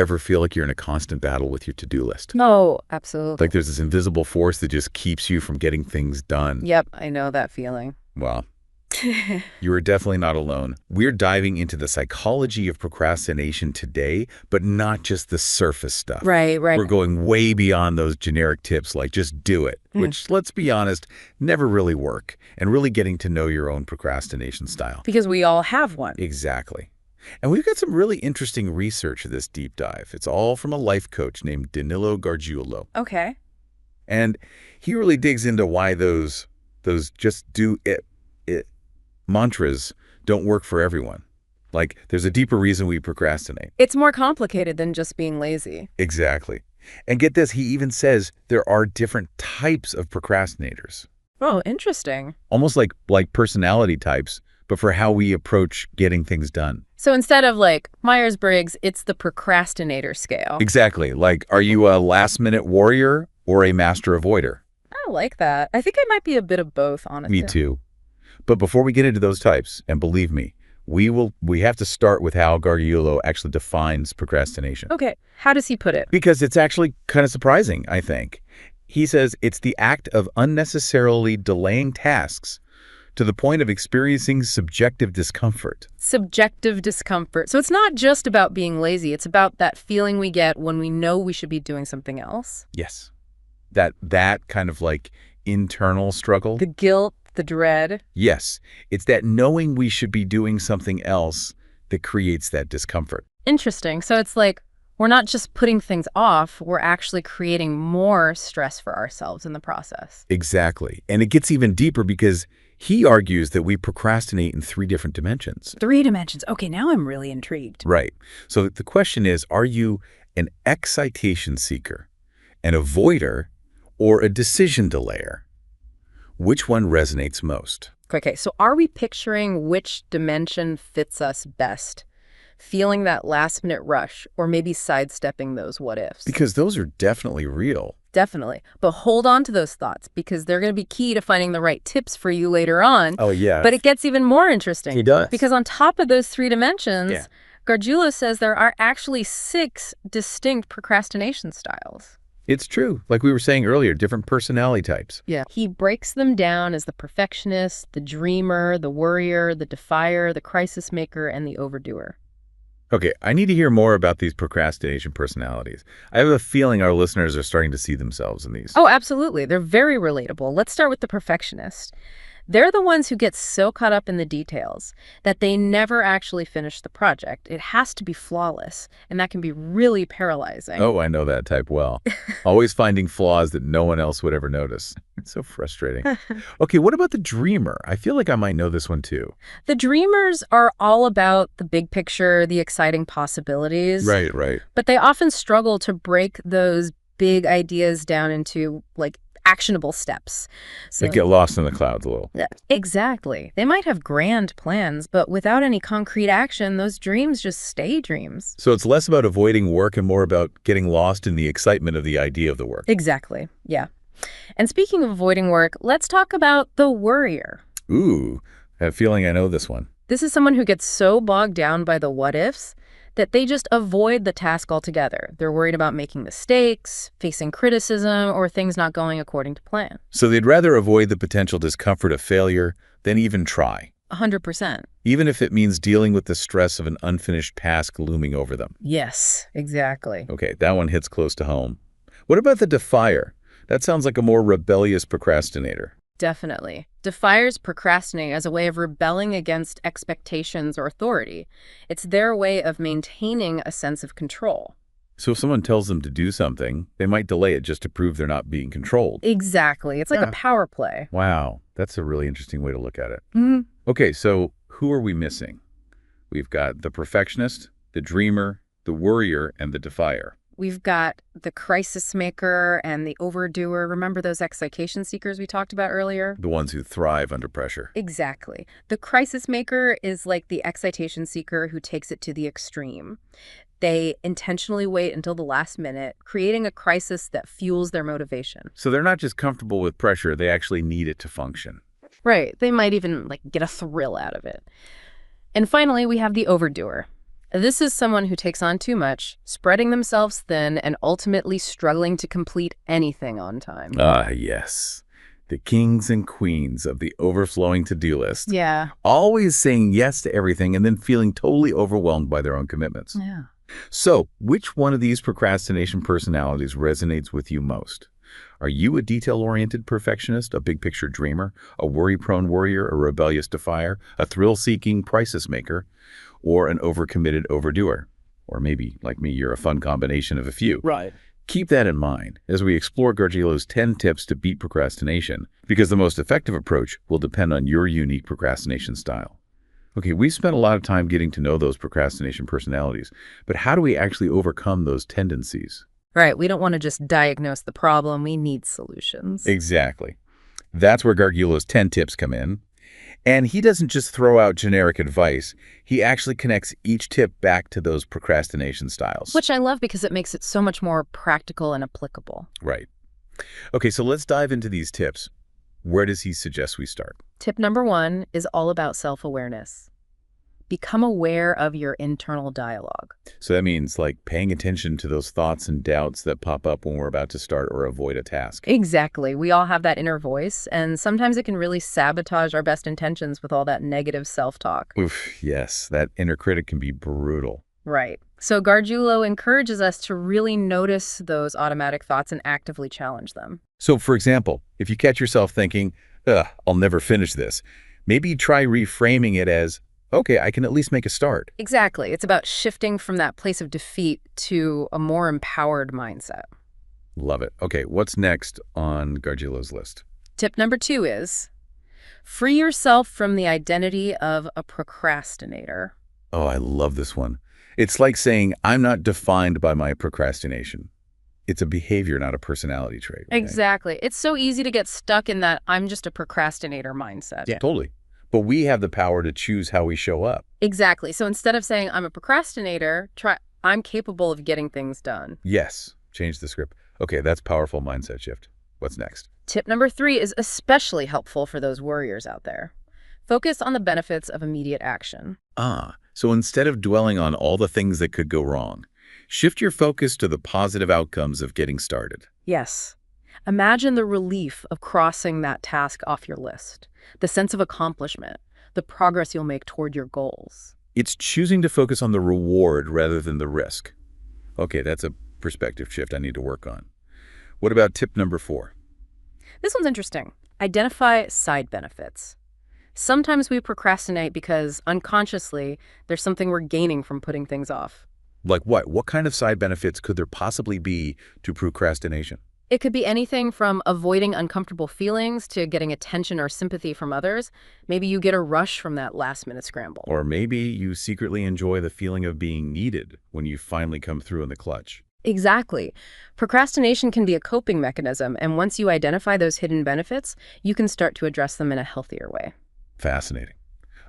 ever feel like you're in a constant battle with your to-do list? Oh, absolutely. Like there's this invisible force that just keeps you from getting things done. Yep, I know that feeling. Well, you are definitely not alone. We're diving into the psychology of procrastination today, but not just the surface stuff. Right. We're going way beyond those generic tips like just do it, which, let's be honest, never really work, and really getting to know your own procrastination style. Because we all have one. Exactly. And we've got some really interesting research of this deep dive. It's all from a life coach named Danilo Gargiulo. Okay. And he really digs into why those just do it mantras don't work for everyone. Like, there's a deeper reason we procrastinate. It's more complicated than just being lazy. Exactly. And get this, he even says there are different types of procrastinators. Oh, interesting. Almost like personality types, but for how we approach getting things done. So instead of like Myers-Briggs, it's the procrastinator scale. Exactly. Like, are you a last-minute warrior or a master avoider? I like that. I think I might be a bit of both, honestly. Me too. But before we get into those types, and believe me, we have to start with how Gargiulo actually defines procrastination. Okay. How does he put it? Because it's actually kind of surprising, I think. He says it's the act of unnecessarily delaying tasks to the point of experiencing subjective discomfort. Subjective discomfort. So it's not just about being lazy. It's about that feeling we get when we know we should be doing something else. Yes. That kind of like internal struggle. The guilt, the dread. Yes. It's that knowing we should be doing something else that creates that discomfort. Interesting. So it's like we're not just putting things off, we're actually creating more stress for ourselves in the process. Exactly. And it gets even deeper because he argues that we procrastinate in 3 different dimensions. 3 dimensions. Okay, now I'm really intrigued. Right. So the question is, are you an excitation seeker, an avoider, or a decision delayer? Which one resonates most? Okay, so are we picturing which dimension fits us best? Feeling that last-minute rush, or maybe sidestepping those what-ifs? Because those are definitely real. Definitely. But hold on to those thoughts, because they're going to be key to finding the right tips for you later on. Oh, yeah. But it gets even more interesting. He does. Because on top of those 3 dimensions, Gargiulo says there are actually 6 distinct procrastination styles. It's true. Like we were saying earlier, different personality types. Yeah. He breaks them down as the perfectionist, the dreamer, the worrier, the defier, the crisis maker, and the overdoer. Okay, I need to hear more about these procrastination personalities. I have a feeling our listeners are starting to see themselves in these. Oh, absolutely. They're very relatable. Let's start with the perfectionist. They're the ones who get so caught up in the details that they never actually finish the project. It has to be flawless, and that can be really paralyzing. Oh, I know that type well. Always finding flaws that no one else would ever notice. It's so frustrating. Okay, what about the dreamer? I feel like I might know this one too. The dreamers are all about the big picture, the exciting possibilities. Right. But they often struggle to break those big ideas down into, like, actionable steps. So, They get lost in the clouds a little. Exactly. They might have grand plans, but without any concrete action, those dreams just stay dreams. So it's less about avoiding work and more about getting lost in the excitement of the idea of the work. Exactly. Yeah. And speaking of avoiding work, let's talk about the worrier. Ooh, I have a feeling I know this one. This is someone who gets so bogged down by the what-ifs that they just avoid the task altogether. They're worried about making mistakes, facing criticism, or things not going according to plan. So they'd rather avoid the potential discomfort of failure than even try. 100%. Even if it means dealing with the stress of an unfinished task looming over them. Yes, exactly. Okay, that one hits close to home. What about the defier? That sounds like a more rebellious procrastinator. Definitely. Defiers procrastinate as a way of rebelling against expectations or authority. It's their way of maintaining a sense of control. So if someone tells them to do something, they might delay it just to prove they're not being controlled. Exactly. It's like a power play. Wow, that's a really interesting way to look at it. Mm-hmm. Okay, so who are we missing? We've got the perfectionist, the dreamer, the worrier, and the defier. We've got the crisis maker and the overdoer. Remember those excitation seekers we talked about earlier? The ones who thrive under pressure. Exactly. The crisis maker is like the excitation seeker who takes it to the extreme. They intentionally wait until the last minute, creating a crisis that fuels their motivation. So they're not just comfortable with pressure, they actually need it to function. Right. They might even get a thrill out of it. And finally, we have the overdoer. This is someone who takes on too much, spreading themselves thin, and ultimately struggling to complete anything on time. Ah, yes. The kings and queens of the overflowing to-do list. Yeah. Always saying yes to everything and then feeling totally overwhelmed by their own commitments. Yeah. So, which one of these procrastination personalities resonates with you most? Are you a detail-oriented perfectionist, a big-picture dreamer, a worry-prone worrier, a rebellious defier, a thrill-seeking crisis maker, or an overcommitted overdoer? Or maybe, like me, you're a fun combination of a few. Right. Keep that in mind as we explore Gargiulo's 10 tips to beat procrastination, because the most effective approach will depend on your unique procrastination style. Okay, we spent a lot of time getting to know those procrastination personalities, but how do we actually overcome those tendencies? Right. We don't want to just diagnose the problem. We need solutions. Exactly. That's where Gargiulo's 10 tips come in. And he doesn't just throw out generic advice. He actually connects each tip back to those procrastination styles. Which I love because it makes it so much more practical and applicable. Right. Okay, so let's dive into these tips. Where does he suggest we start? Tip number 1 is all about self-awareness. Become aware of your internal dialogue. So that means like paying attention to those thoughts and doubts that pop up when we're about to start or avoid a task. Exactly. We all have that inner voice, and sometimes it can really sabotage our best intentions with all that negative self-talk. Oof, yes, that inner critic can be brutal. Right. So Gargiulo encourages us to really notice those automatic thoughts and actively challenge them. So for example, if you catch yourself thinking, ugh, I'll never finish this, maybe try reframing it as, okay, I can at least make a start. Exactly. It's about shifting from that place of defeat to a more empowered mindset. Love it. Okay, what's next on Gargiulo's list? Tip number 2 is free yourself from the identity of a procrastinator. Oh, I love this one. It's like saying, I'm not defined by my procrastination. It's a behavior, not a personality trait. Okay? Exactly. It's so easy to get stuck in that I'm just a procrastinator mindset. Yeah, totally. But we have the power to choose how we show up. Exactly. So instead of saying I'm a procrastinator, try I'm capable of getting things done. Yes, change the script. Okay, that's powerful mindset shift. What's next? Tip number 3 is especially helpful for those worriers out there. Focus on the benefits of immediate action. So instead of dwelling on all the things that could go wrong, shift your focus to the positive outcomes of getting started. Yes. Imagine the relief of crossing that task off your list, the sense of accomplishment, the progress you'll make toward your goals. It's choosing to focus on the reward rather than the risk. Okay, that's a perspective shift I need to work on. What about tip number 4? This one's interesting. Identify side benefits. Sometimes we procrastinate because unconsciously there's something we're gaining from putting things off. Like what? What kind of side benefits could there possibly be to procrastination? It could be anything from avoiding uncomfortable feelings to getting attention or sympathy from others. Maybe you get a rush from that last-minute scramble. Or maybe you secretly enjoy the feeling of being needed when you finally come through in the clutch. Exactly. Procrastination can be a coping mechanism, and once you identify those hidden benefits, you can start to address them in a healthier way. Fascinating.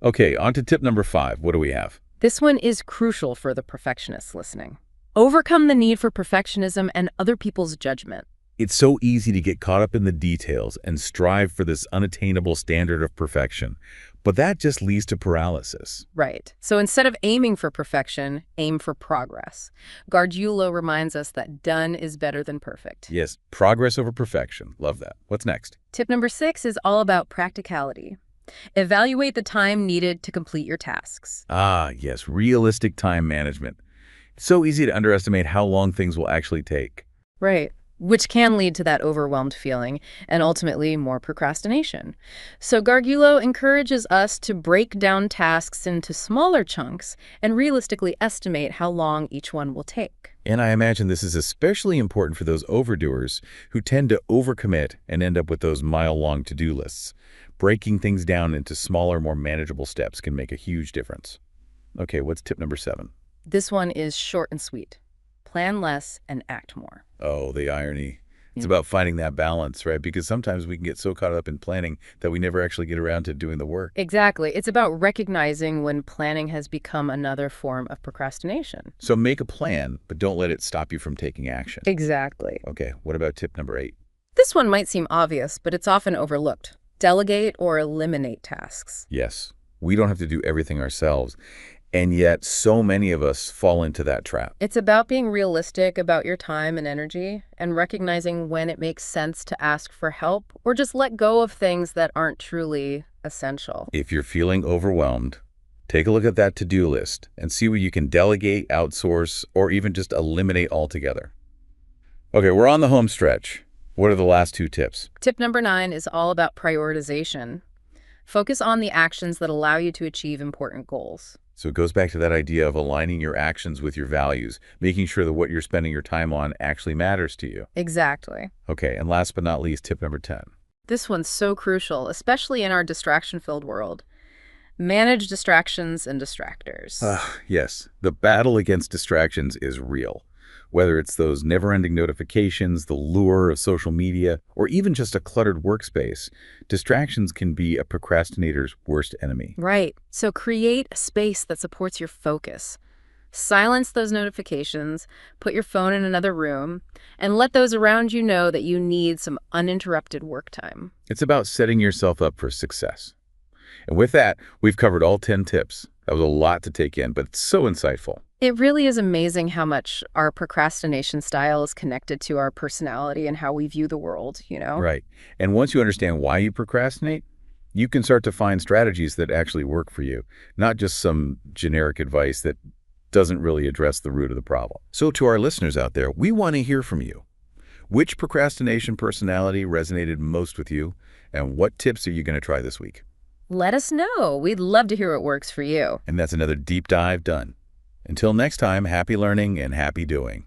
Okay, on to tip number 5. What do we have? This one is crucial for the perfectionists listening. Overcome the need for perfectionism and other people's judgment. It's so easy to get caught up in the details and strive for this unattainable standard of perfection, but that just leads to paralysis. Right. So instead of aiming for perfection, aim for progress. Gargiulo reminds us that done is better than perfect. Yes, progress over perfection. Love that. What's next? Tip number 6 is all about practicality. Evaluate the time needed to complete your tasks. Ah, yes, realistic time management. It's so easy to underestimate how long things will actually take. Right. Which can lead to that overwhelmed feeling and ultimately more procrastination. So Gargiulo encourages us to break down tasks into smaller chunks and realistically estimate how long each one will take. And I imagine this is especially important for those overdoers who tend to overcommit and end up with those mile-long to-do lists. Breaking things down into smaller, more manageable steps can make a huge difference. Okay, what's tip number 7? This one is short and sweet. Plan less and act more. Oh, the irony. It's Yeah. about finding that balance, right? Because sometimes we can get so caught up in planning that we never actually get around to doing the work. Exactly. It's about recognizing when planning has become another form of procrastination. So make a plan, but don't let it stop you from taking action. Exactly. Okay, what about tip number 8? This one might seem obvious, but it's often overlooked. Delegate or eliminate tasks. Yes, we don't have to do everything ourselves. And yet, so many of us fall into that trap. It's about being realistic about your time and energy and recognizing when it makes sense to ask for help or just let go of things that aren't truly essential. If you're feeling overwhelmed, take a look at that to-do list and see what you can delegate, outsource, or even just eliminate altogether. Okay, we're on the home stretch. What are the last 2 tips? Tip number 9 is all about prioritization. Focus on the actions that allow you to achieve important goals. So it goes back to that idea of aligning your actions with your values, making sure that what you're spending your time on actually matters to you. Exactly. Okay, and last but not least, tip number 10. This one's so crucial, especially in our distraction-filled world. Manage distractions and distractors. Yes, the battle against distractions is real. Whether it's those never-ending notifications, the lure of social media, or even just a cluttered workspace, distractions can be a procrastinator's worst enemy. Right. So create a space that supports your focus. Silence those notifications, put your phone in another room, and let those around you know that you need some uninterrupted work time. It's about setting yourself up for success. And with that, we've covered all 10 tips. That was a lot to take in, but it's so insightful. It really is amazing how much our procrastination style is connected to our personality and how we view the world, you know? Right. And once you understand why you procrastinate, you can start to find strategies that actually work for you, not just some generic advice that doesn't really address the root of the problem. So to our listeners out there, we want to hear from you. Which procrastination personality resonated most with you, and what tips are you going to try this week? Let us know. We'd love to hear what works for you. And that's another deep dive done. Until next time, happy learning and happy doing.